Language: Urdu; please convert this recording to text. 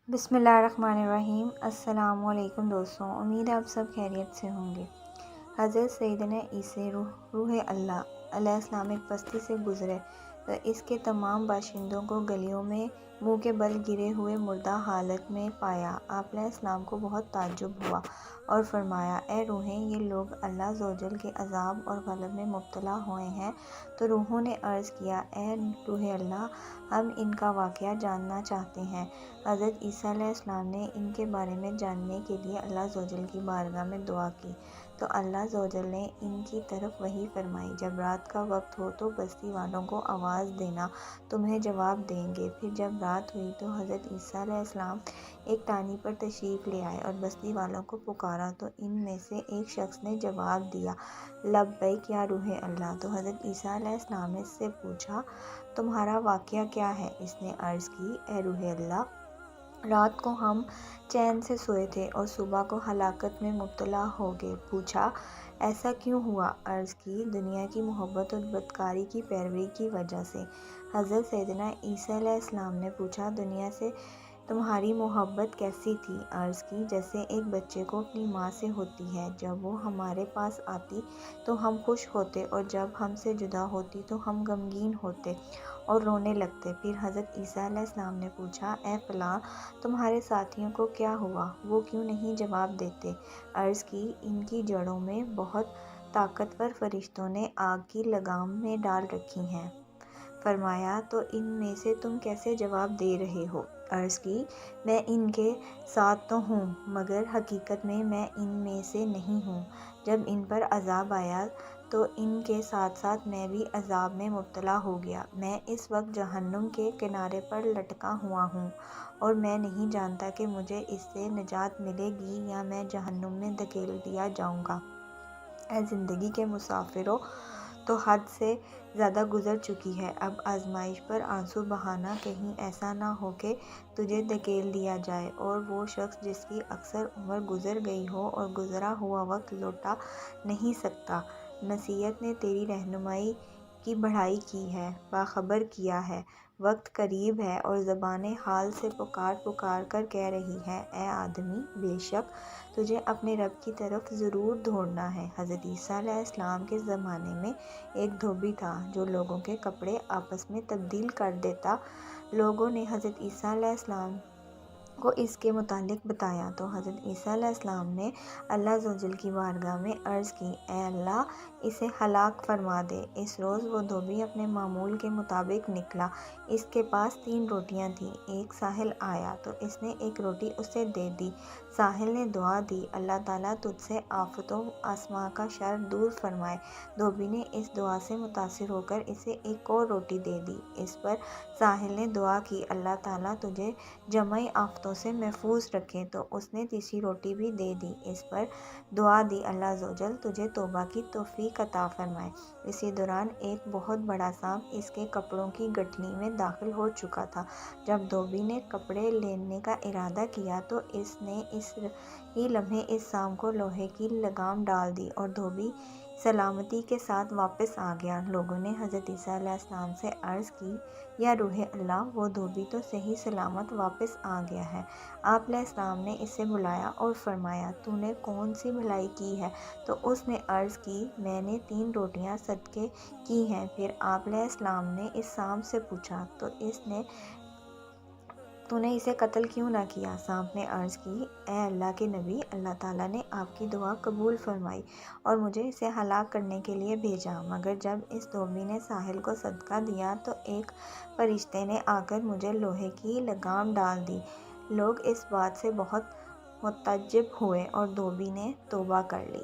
بسم اللہ الرحمن الرحیم۔ السلام علیکم دوستوں، امید ہے آپ سب خیریت سے ہوں گے۔ حضرت سیدنا عیسی روح اللہ علیہ السلام ایک بستی سے گزرے تو اس کے تمام باشندوں کو گلیوں میں منہ کے بل گرے ہوئے مردہ حالت میں پایا۔ آپ علیہ السلام کو بہت تعجب ہوا اور فرمایا، اے روحیں، یہ لوگ اللہ عز و جل کے عذاب اور غضب میں مبتلا ہوئے ہیں۔ تو روحوں نے عرض کیا، اے روح اللہ، ہم ان کا واقعہ جاننا چاہتے ہیں۔ حضرت عیسیٰ علیہ السلام نے ان کے بارے میں جاننے کے لیے اللہ عز و جل کی بارگاہ میں دعا کی تو اللہ عز و جل نے ان کی طرف وحی فرمائی، جب رات کا وقت ہو تو بستی والوں کو آواز دینا، تمہیں جواب دیں گے۔ پھر جب رات ہوئی تو حضرت عیسیٰ علیہ السلام ایک ٹہنی پر تشریف لے آئے اور بستی والوں کو پکارا تو ان میں سے ایک شخص نے جواب دیا، لبیک یا روح اللہ۔ تو حضرت عیسیٰ علیہ السلام نے اس سے پوچھا، تمہارا واقعہ کیا ہے؟ اس نے عرض کی، اے روح اللہ، رات کو ہم چین سے سوئے تھے اور صبح کو ہلاکت میں مبتلا ہو گئے۔ پوچھا، ایسا کیوں ہوا؟ عرض کی، دنیا کی محبت اور بدکاری کی پیروی کی وجہ سے۔ حضرت سیدنا عیسیٰ علیہ السلام نے پوچھا، دنیا سے تمہاری محبت کیسی تھی؟ عرض کی، جیسے ایک بچے کو اپنی ماں سے ہوتی ہے، جب وہ ہمارے پاس آتی تو ہم خوش ہوتے اور جب ہم سے جدا ہوتی تو ہم غمگین ہوتے اور رونے لگتے۔ پھر حضرت عیسیٰ علیہ السلام نے پوچھا، اے فلاں، تمہارے ساتھیوں کو کیا ہوا؟ وہ کیوں نہیں جواب دیتے؟ عرض کی، ان کی جڑوں میں بہت طاقتور فرشتوں نے آگ کی لگام میں ڈال رکھی ہیں۔ فرمایا، تو ان میں سے تم کیسے جواب دے رہے ہو؟ عرض کی، میں ان کے ساتھ تو ہوں مگر حقیقت میں ان میں سے نہیں ہوں۔ جب ان پر عذاب آیا تو ان کے ساتھ ساتھ میں بھی عذاب میں مبتلا ہو گیا۔ میں اس وقت جہنم کے کنارے پر لٹکا ہوا ہوں اور میں نہیں جانتا کہ مجھے اس سے نجات ملے گی یا میں جہنم میں دھکیل دیا جاؤں گا۔ اے زندگی کے مسافرو، تو حد سے زیادہ گزر چکی ہے، اب آزمائش پر آنسو بہانا، کہیں ایسا نہ ہو کہ تجھے دھکیل دیا جائے اور وہ شخص جس کی اکثر عمر گزر گئی ہو اور گزرا ہوا وقت لوٹا نہیں سکتا۔ نصیحت نے تیری رہنمائی کی بڑھائی کی ہے، باخبر کیا ہے، وقت قریب ہے اور زبانیں حال سے پکار پکار کر کہہ رہی ہیں، اے آدمی، بے شک تجھے اپنے رب کی طرف ضرور دوڑنا ہے۔ حضرت عیسیٰ علیہ السلام کے زمانے میں ایک دھوبی تھا جو لوگوں کے کپڑے آپس میں تبدیل کر دیتا۔ لوگوں نے حضرت عیسیٰ علیہ السلام کو اس کے متعلق بتایا تو حضرت عیسیٰ علیہ السلام نے اللہ عز و جل کی بارگاہ میں عرض کی، اے اللہ، اسے ہلاک فرما دے۔ اس روز وہ دھوبی اپنے معمول کے مطابق نکلا۔ اس کے پاس 3 روٹیاں تھیں۔ ایک ساحل آیا تو اس نے ایک روٹی اسے دے دی۔ ساحل نے دعا دی، اللہ تعالیٰ تجھ سے آفت و آسماں کا شر دور فرمائے۔ دھوبی نے اس دعا سے متاثر ہو کر اسے ایک اور روٹی دے دی۔ اس پر ساحل نے دعا کی، اللہ تعالیٰ تجھے جمعی آفتوں سے محفوظ رکھے۔ تو اس نے تیسری روٹی بھی دے دی۔ اس پر دعا دی، اللہ عز و جل تجھے توبہ کی توفیق عطا فرمائے۔ اسی دوران ایک بہت بڑا سانپ اس کے کپڑوں کی گٹھلی میں داخل ہو چکا تھا۔ جب دھوبی نے کپڑے لینے کا ارادہ کیا تو اس نے اس ہی لمحے اس سانپ کو لوہے کی لگام ڈال دی اور دھوبی سلامتی کے ساتھ واپس آ گیا۔ لوگوں نے حضرت عیسیٰ علیہ السلام سے عرض کی، یا روح اللہ، وہ دھوبی تو صحیح سلامت واپس آ گیا ہے۔ آپ علیہ السلام نے اسے بلایا اور فرمایا، تو نے کون سی بھلائی کی ہے؟ تو اس نے عرض کی، میں نے 3 روٹیاں صدقے کی ہیں۔ پھر آپ علیہ السلام نے اس سانپ سے پوچھا، تو نے اسے قتل کیوں نہ کیا؟ سانپ نے عرض کی، اے اللہ کے نبی، اللہ تعالیٰ نے آپ کی دعا قبول فرمائی اور مجھے اسے ہلاک کرنے کے لیے بھیجا، مگر جب اس دھوبی نے ساحل کو صدقہ دیا تو ایک فرشتے نے آ کر مجھے لوہے کی لگام ڈال دی۔ لوگ اس بات سے بہت متعجب ہوئے اور دھوبی نے توبہ کر لی۔